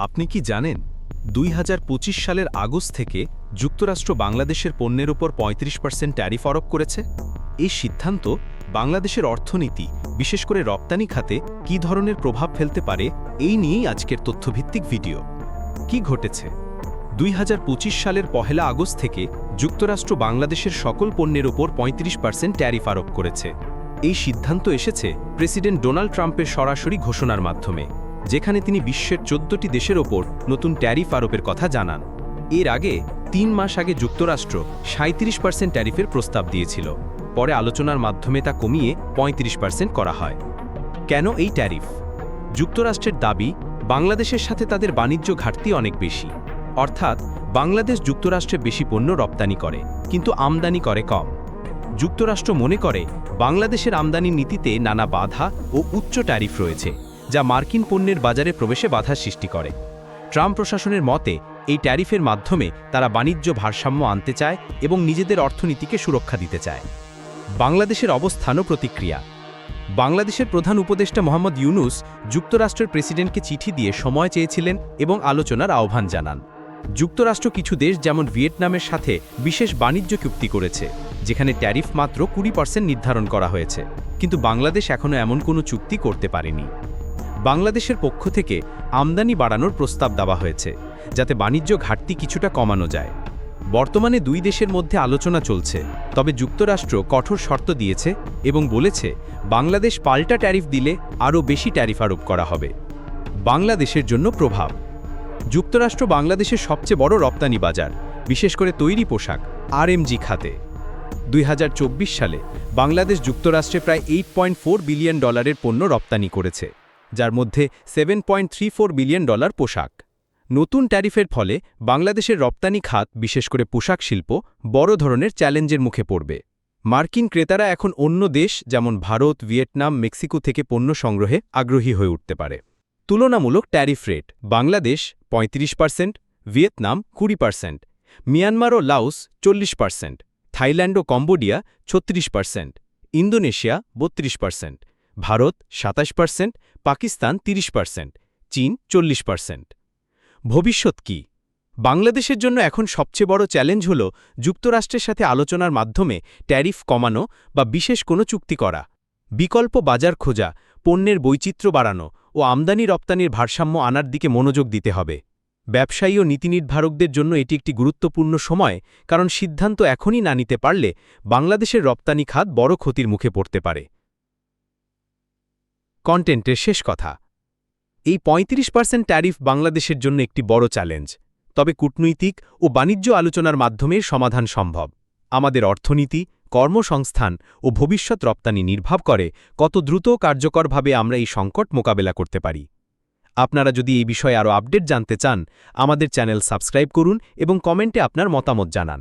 আপনি কি জানেন ২০২৫ সালের আগস্ট থেকে যুক্তরাষ্ট্র বাংলাদেশের পণ্যের উপর ৩৫% ট্যারিফ আরোপ করেছে? এই সিদ্ধান্ত বাংলাদেশের অর্থনীতি, বিশেষ করে রপ্তানি খাতে কী ধরনের প্রভাব ফেলতে পারে, এই নিয়েই আজকের তথ্যভিত্তিক ভিডিও। কি ঘটেছে? ২০২৫ সালের ১ আগস্ট থেকে যুক্তরাষ্ট্র বাংলাদেশের সকল পণ্যের উপর ৩৫% ট্যারিফ আরোপ করেছে। এই সিদ্ধান্ত এসেছে প্রেসিডেন্ট ডোনাল্ড ট্রাম্পের সরাসরি ঘোষণার মাধ্যমে, যেখানে তিনি বিশ্বের ১৪টি দেশের ওপর নতুন ট্যারিফ আরোপের কথা জানান। এর আগে ৩ মাস আগে যুক্তরাষ্ট্র ৩৭% ট্যারিফের প্রস্তাব দিয়েছিল। পরে আলোচনার মাধ্যমে তা কমিয়ে ৩৫% করা হয়। কেন এই ট্যারিফ? যুক্তরাষ্ট্রের দাবি, বাংলাদেশের সাথে তাদের বাণিজ্য ঘাটতি অনেক বেশি। অর্থাৎ বাংলাদেশ যুক্তরাষ্ট্রে বেশি পণ্য রপ্তানি করে, কিন্তু আমদানি করে কম। যুক্তরাষ্ট্র মনে করে বাংলাদেশের আমদানি নীতিতে নানা বাধা ও উচ্চ ট্যারিফ রয়েছে, যা মার্কিন পণ্যের বাজারে প্রবেশে বাধা সৃষ্টি করে। ট্রাম্প প্রশাসনের মতে এই ট্যারিফের মাধ্যমে তারা বাণিজ্য ভারসাম্য আনতে চায় এবং নিজেদের অর্থনীতিকে সুরক্ষা দিতে চায়। বাংলাদেশের অবস্থান ও প্রতিক্রিয়া। বাংলাদেশের প্রধান উপদেষ্টা মোহাম্মদ ইউনূস যুক্তরাষ্ট্রের প্রেসিডেন্টকে চিঠি দিয়ে সময় চেয়েছিলেন এবং আলোচনার আহ্বান জানান। যুক্তরাষ্ট্র কিছু দেশ যেমন ভিয়েতনামের সাথে বিশেষ বাণিজ্য চুক্তি করেছে, যেখানে ট্যারিফ মাত্র ২০% নির্ধারণ করা হয়েছে, কিন্তু বাংলাদেশ এখনও এমন কোনো চুক্তি করতে পারেনি। বাংলাদেশের পক্ষ থেকে আমদানি বাড়ানোর প্রস্তাব দেওয়া হয়েছে, যাতে বাণিজ্য ঘাটতি কিছুটা কমানো যায়। বর্তমানে দুই দেশের মধ্যে আলোচনা চলছে, তবে যুক্তরাষ্ট্র কঠোর শর্ত দিয়েছে এবং বলেছে বাংলাদেশ পাল্টা ট্যারিফ দিলে আরও বেশি ট্যারিফ আরোপ করা হবে। বাংলাদেশের জন্য প্রভাব। যুক্তরাষ্ট্র বাংলাদেশের সবচেয়ে বড় রপ্তানি বাজার, বিশেষ করে তৈরি পোশাক আরএমজি খাতে। ২০২৪ সালে বাংলাদেশ যুক্তরাষ্ট্রে প্রায় $8.4 বিলিয়ন পণ্য রপ্তানি করেছে, যার মধ্যে $7.34 বিলিয়ন পোশাক। নতুন ট্যারিফের ফলে বাংলাদেশের রপ্তানি খাত, বিশেষ করে পোশাক শিল্প, বড় ধরনের চ্যালেঞ্জের মুখে পড়বে। মার্কিন ক্রেতারা এখন অন্য দেশ যেমন ভারত, ভিয়েতনাম, মেক্সিকো থেকে পণ্য সংগ্রহে আগ্রহী হয়ে উঠতে পারে। তুলনামূলক tariff rate: Bangladesh ৩৫%, Vietnam ২০%, Myanmar ও লাওস ৪০%, থাইল্যান্ড ও কম্বোডিয়া ৩৬%, ইন্দোনেশিয়া ৩২%, ভারত ২৭%, পাকিস্তান ৩০%, চীন ৪০%। ভবিষ্যৎ কি? বাংলাদেশের জন্য এখন সবচেয়ে বড় চ্যালেঞ্জ হল যুক্তরাষ্ট্রের সাথে আলোচনার মাধ্যমে ট্যারিফ কমানো বা বিশেষ কোনো চুক্তি করা। বিকল্প বাজার খোঁজা, পণ্যের বৈচিত্র্য বাড়ানো ও আমদানি রপ্তানির ভারসাম্য আনার দিকে মনোযোগ দিতে হবে। ব্যবসায়ী ও নীতিনির্ধারকদের জন্য এটি একটি গুরুত্বপূর্ণ সময়, কারণ সিদ্ধান্ত এখনই না নিতে পারলে বাংলাদেশের রপ্তানি খাত বড় ক্ষতির মুখে পড়তে পারে। কন্টেন্টের শেষ কথা: এই ৩৫% ট্যারিফ বাংলাদেশের জন্য একটি বড় চ্যালেঞ্জ, তবে কূটনৈতিক ও বাণিজ্য আলোচনার মাধ্যমে সমাধান সম্ভব। আমাদের অর্থনীতি, কর্মসংস্থান ও ভবিষ্যৎ রপ্তানি নির্ভর করে কত দ্রুত ও কার্যকরভাবে আমরা এই সংকট মোকাবেলা করতে পারি। আপনারা যদি এই বিষয়ে আরও আপডেট জানতে চান, আমাদের চ্যানেল সাবস্ক্রাইব করুন এবং কমেন্টে আপনার মতামত জানান।